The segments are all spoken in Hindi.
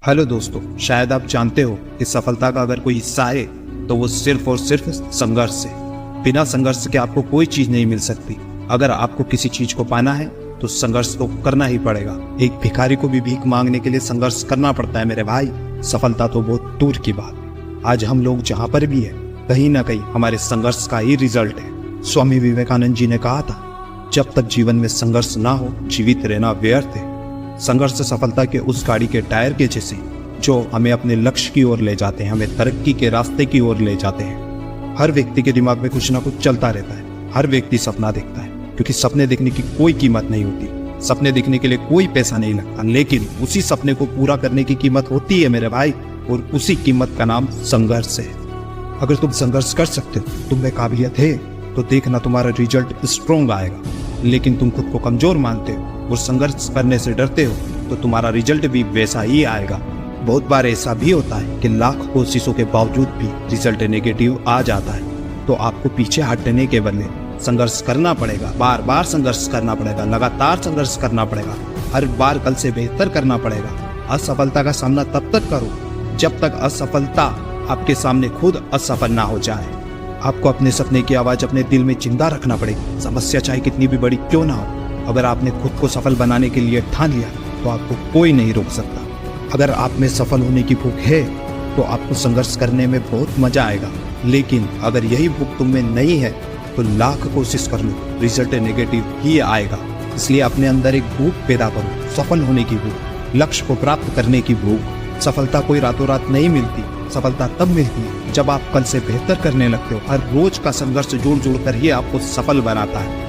हेलो दोस्तों, शायद आप जानते हो कि सफलता का अगर कोई हिस्सा है तो वो सिर्फ और सिर्फ संघर्ष है। बिना संघर्ष के आपको कोई चीज नहीं मिल सकती। अगर आपको किसी चीज को पाना है तो संघर्ष तो करना ही पड़ेगा। एक भिखारी को भी भीख मांगने के लिए संघर्ष करना पड़ता है मेरे भाई। सफलता तो बहुत दूर की बात। आज हम लोग जहाँ पर भी है कहीं ना कहीं हमारे संघर्ष का ही रिजल्ट है। स्वामी विवेकानंद जी ने कहा था, जब तक जीवन में संघर्ष ना हो जीवित रहना व्यर्थ है। संघर्ष सफलता के उस गाड़ी के टायर के जैसे जो हमें अपने लक्ष्य की ओर ले जाते हैं, हमें तरक्की के रास्ते की ओर ले जाते हैं। हर व्यक्ति के दिमाग में कुछ ना कुछ चलता रहता है। हर व्यक्ति सपना देखता है, क्योंकि सपने देखने की कोई कीमत नहीं होती। सपने देखने के लिए कोई पैसा नहीं लगता, लेकिन उसी सपने को पूरा करने की कीमत होती है मेरे भाई, और उसी कीमत का नाम संघर्ष है। अगर तुम संघर्ष कर सकते हो, तुम में काबिलियत है, तो देखना तुम्हारा रिजल्ट स्ट्रॉन्ग आएगा। लेकिन तुम खुद को कमजोर मानते हो और संघर्ष करने से डरते हो तो तुम्हारा रिजल्ट भी वैसा ही आएगा। बहुत बार ऐसा भी होता है कि लाख कोशिशों के बावजूद भी रिजल्ट नेगेटिव आ जाता है। तो आपको पीछे हटने के बदले संघर्ष करना पड़ेगा। बार बार संघर्ष करना पड़ेगा, लगातार संघर्ष करना पड़ेगा, हर बार कल से बेहतर करना पड़ेगा। असफलता का सामना तब तक करो जब तक असफलता आपके सामने खुद असफल ना हो जाए। आपको अपने सपने की आवाज अपने दिल में जिंदा रखना पड़ेगी। समस्या चाहे कितनी भी बड़ी क्यों ना हो, अगर आपने खुद को सफल बनाने के लिए ठान लिया तो आपको कोई नहीं रोक सकता। अगर आप में सफल होने की भूख है तो आपको संघर्ष करने में बहुत मजा आएगा। लेकिन अगर यही भूख तुम में नहीं है तो लाख कोशिश कर लो, रिजल्ट नेगेटिव ही आएगा। इसलिए अपने अंदर एक भूख पैदा करो, सफल होने की भूख, लक्ष्य को प्राप्त करने की भूख। सफलता कोई रातों रात नहीं मिलती। सफलता तब मिलती है जब आप कल से बेहतर करने लगते हो। हर रोज का संघर्ष जोड़ जोड़ कर ही आपको सफल बनाता है।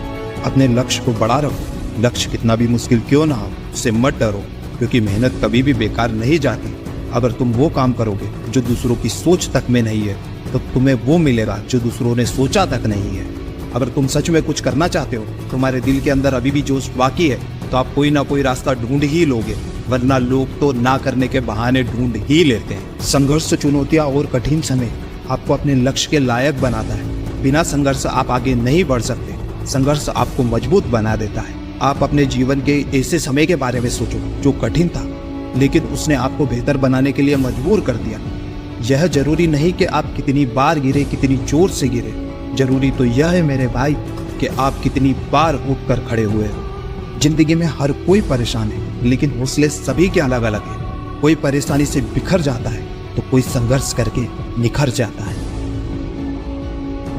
अपने लक्ष्य को बड़ा रखो। लक्ष्य कितना भी मुश्किल क्यों ना हो, उससे मत डरो, क्योंकि मेहनत कभी भी बेकार नहीं जाती। अगर तुम वो काम करोगे जो दूसरों की सोच तक में नहीं है तो तुम्हें वो मिलेगा जो दूसरों ने सोचा तक नहीं है। अगर तुम सच में कुछ करना चाहते हो, तुम्हारे दिल के अंदर अभी भी जोश बाकी है, तो आप कोई ना कोई रास्ता ढूंढ ही लोगे, वरना लोग तो ना करने के बहाने ढूंढ ही लेते हैं। संघर्ष, चुनौतियां और कठिन समय आपको अपने लक्ष्य के लायक बनाता है। बिना संघर्ष आप आगे नहीं बढ़ सकते। संघर्ष आपको मजबूत बना देता है। आप अपने जीवन के ऐसे समय के बारे में सोचो जो कठिन था, लेकिन उसने आपको बेहतर बनाने के लिए मजबूर कर दिया। यह जरूरी नहीं कि आप कितनी बार गिरे, कितनी जोर से गिरे। जरूरी तो यह है मेरे भाई कि आप कितनी बार उठकर खड़े हुए हो। जिंदगी में हर कोई परेशान है, लेकिन हौसले सभी के अलग अलग है। कोई परेशानी से बिखर जाता है तो कोई संघर्ष करके निखर जाता है।